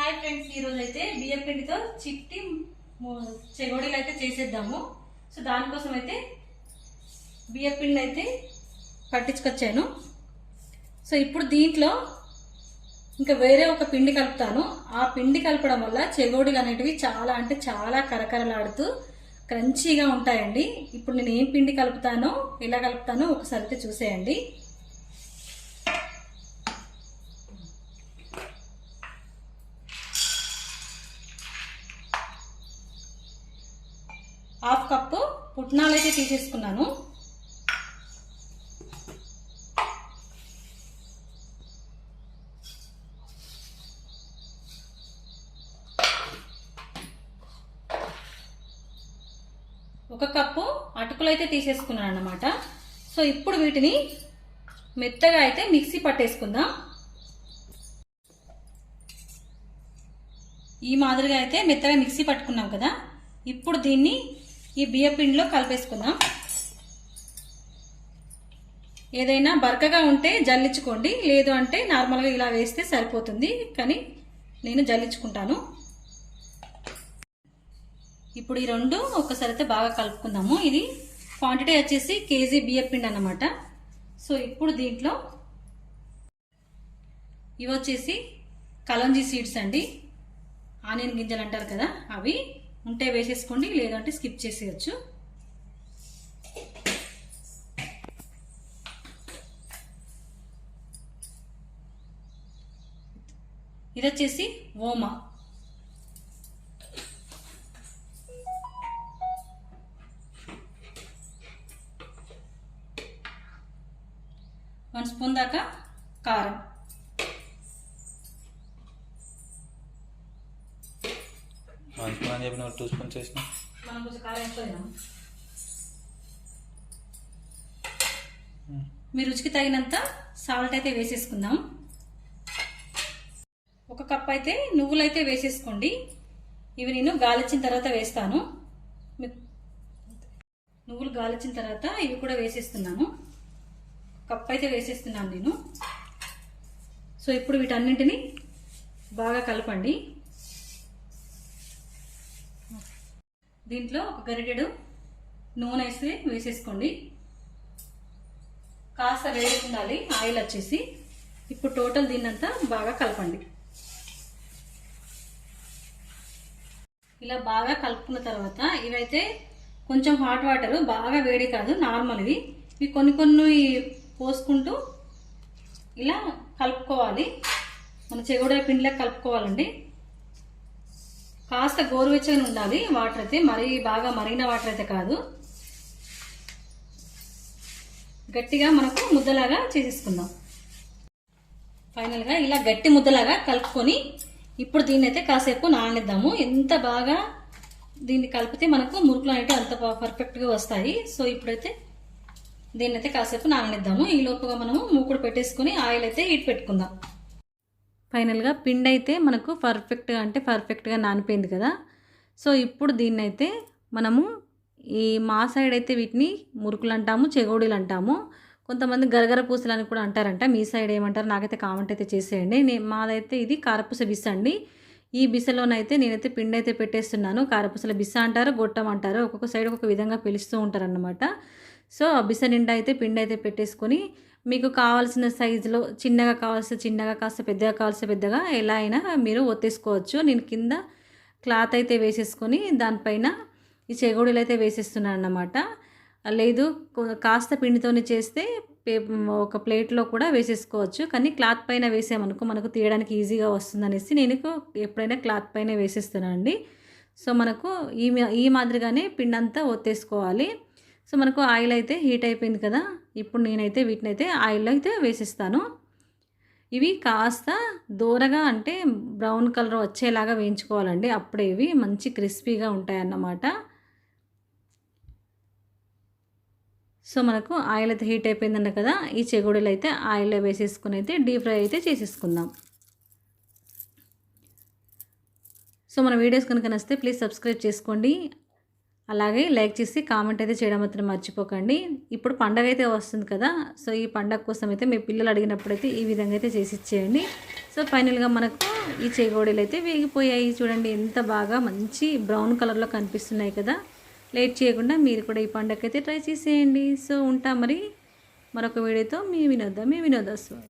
Hi friends, ఈరోజు అయితే బియ్యం పిండితో చిట్టి చెగోడీలు అయితే చేసేద్దాము. సో దానికోసం అయితే బియ్యం పిండి అయితే పట్టించుకొచ్చాను. సో ఇప్పుడు దీంట్లో ఇంకా వేరే ఒక పిండి కలుపుతాను. ఆ పిండి కలపడం వల్ల చెగోడీలు అనేటివి చాలా అంటే చాలా కరకరలాడుతూ క్రంచీగా ఉంటాయండి. ఇప్పుడు నేను ఏం పిండి కలుపుతానో ఎలా కలుపుతానో ఒకసారి అయితే చూసేయండి. హాఫ్ కప్పు పుట్నాలు అయితే తీసేసుకున్నాను. ఒక కప్పు అటుకులు అయితే తీసేసుకున్నాను అన్నమాట. సో ఇప్పుడు వీటిని మెత్తగా అయితే మిక్సీ పట్టేసుకుందాం. ఈ మాదిరిగా అయితే మెత్తగా మిక్సీ పట్టుకున్నాం కదా. ఇప్పుడు దీన్ని ఈ బియ్య పిండిలో కలిపేసుకుందాం. ఏదైనా బరకగా ఉంటే జల్లించుకోండి, లేదు అంటే నార్మల్గా ఇలా వేస్తే సరిపోతుంది, కానీ నేను జల్లించుకుంటాను. ఇప్పుడు ఈ రెండు ఒక్కసారి అయితే బాగా కలుపుకుందాము. ఇది క్వాంటిటీ వచ్చేసి కేజీ బియ్య పిండి అన్నమాట. సో ఇప్పుడు దీంట్లో ఇవి వచ్చేసి కలంజీ సీడ్స్ అండి, ఆనియన్ గింజలు అంటారు కదా, అవి ఉంటే వేసేసుకోండి, లేదంటే స్కిప్ చేసేయచ్చు. ఇది వచ్చేసి ఓమా, వన్ స్పూన్ దాకా కారం, అని చెప్పిన 2 స్పూన్స్ వేసిన. మనం కొంచెం కారం ఎక్కువ తినాము. మీ రుచికి తగినంత సాల్ట్ అయితే వేసేసుకుందాం. ఒక కప్ అయితే నువ్వులు అయితే వేసేసుకోండి. ఇవి నేను గాలిచ్చిన తర్వాత వేస్తాను. నువ్వులు గాలిచ్చిన తర్వాత ఇవి కూడా వేసేస్తున్నాను. కప్ అయితే వేసేస్తున్నాను నేను. సో ఇప్పుడు వీటన్నింటినీ బాగా కలపండి. దీంట్లో ఒక గరిటెడు నూనె వేసి వేసేసుకోండి. కాస్త వేడి ఉండాలి ఆయిల్ వచ్చేసి. ఇప్పుడు టోటల్ దీన్నంతా బాగా కలపండి. ఇలా బాగా కలుపుకున్న తర్వాత ఇవైతే కొంచెం హాట్ వాటర్, బాగా వేడి కాదు, నార్మల్ ఇవి కొన్ని కొన్ని పోసుకుంటూ ఇలా కలుపుకోవాలి. మన చెగుడ పిండిలా కలుపుకోవాలండి. కాస్త గోరువెచ్చగా ఉండాలి వాటర్ అయితే, మరీ బాగా మరిగిన వాటర్ అయితే కాదు. గట్టిగా మనకు ముద్దలాగా చేసేసుకుందాం. ఫైనల్గా ఇలా గట్టి ముద్దలాగా కలుపుకొని ఇప్పుడు దీన్ని అయితే కాసేపు నాననిద్దాము. ఎంత బాగా దీన్ని కలిపితే మనకు మురుకులు అనేవి అంత పర్ఫెక్ట్గా వస్తాయి. సో ఇప్పుడైతే దీన్ని అయితే కాసేపు నాననిద్దాము. ఈ లోపుగా మనము మూకుడు పెట్టేసుకుని ఆయిల్ అయితే హీట్ పెట్టుకుందాం. ఫైనల్గా పిండి అయితే మనకు పర్ఫెక్ట్గా నానిపోయింది కదా. సో ఇప్పుడు దీన్ని అయితే మనము మా సైడ్ అయితే వీటిని మురుకులు అంటాము, చెగోడీలు అంటాము. కొంతమంది గరగర పూసలు అని కూడా అంటారంట. మీ సైడ్ ఏమంటారు నాకైతే కామెంట్ అయితే చేసేయండి. మాదైతే ఇది కారపూస బిస్స అండి. ఈ బిస్సలోనైతే నేనైతే పిండి అయితే పెట్టేస్తున్నాను. కారపూసల బిస్స అంటారు, గొట్టం అంటారు, ఒక్కొక్క సైడ్ ఒక్కొక్క విధంగా పిలుస్తూ ఉంటారన్నమాట. సో ఆ బిస్స నిండా అయితే పిండి అయితే పెట్టేసుకొని మీకు కావాల్సిన సైజులో చిన్నగా కావాల్సిన చిన్నగా, కాస్త పెద్దగా కావాల్సిన పెద్దగా ఎలా అయినా మీరు ఒత్తేసుకోవచ్చు. నేను కింద క్లాత్ అయితే వేసేసుకొని దానిపైన ఈ చెగోడీలు అయితే వేసేస్తున్నాను అన్నమాట. లేదు కాస్త పిండితోనే చేస్తే ఒక ప్లేట్లో కూడా వేసేసుకోవచ్చు, కానీ క్లాత్ పైన వేసామనుకో మనకు తీయడానికి ఈజీగా వస్తుందనేసి నేను ఎప్పుడైనా క్లాత్ పైన వేసేస్తున్నానండి. సో మనకు ఈ మాదిరిగానే పిండి అంతా ఒత్తేసుకోవాలి. సో మనకు ఆయిల్ అయితే హీట్ అయిపోయింది కదా. ఇప్పుడు నేనైతే వీటిని అయితే ఆయిల్లో అయితే వేసేస్తాను. ఇవి కాస్త దూరగా అంటే బ్రౌన్ కలర్ వచ్చేలాగా వేయించుకోవాలండి. అప్పుడే ఇవి మంచి క్రిస్పీగా ఉంటాయన్నమాట. సో మనకు ఆయిల్ అయితే హీట్ అయిపోయిందన్న కదా. ఈ చెగోడీలు అయితే ఆయిల్లో వేసేసుకుని అయితే డీప్ ఫ్రై అయితే చేసేసుకుందాం. సో మన వీడియోస్ కనుక నచ్చితే ప్లీజ్ సబ్స్క్రైబ్ చేసుకోండి. అలాగే లైక్ చేసి కామెంట్ అయితే చేయడం మాత్రం మర్చిపోకండి. ఇప్పుడు పండగ అయితే వస్తుంది కదా, సో ఈ పండగ కోసం అయితే మీ పిల్లలు అడిగినప్పుడైతే ఈ విధంగా అయితే చేసి ఇచ్చేయండి. సో ఫైనల్గా మనకు ఈ చేగోడీలు అయితే వేగిపోయాయి. చూడండి ఎంత బాగా మంచి బ్రౌన్ కలర్లో కనిపిస్తున్నాయి కదా. లేట్ చేయకుండా మీరు కూడా ఈ పండగ అయితే ట్రై చేసేయండి. సో ఉంటా మరి మరొక వీడియోతో మీ వినోద.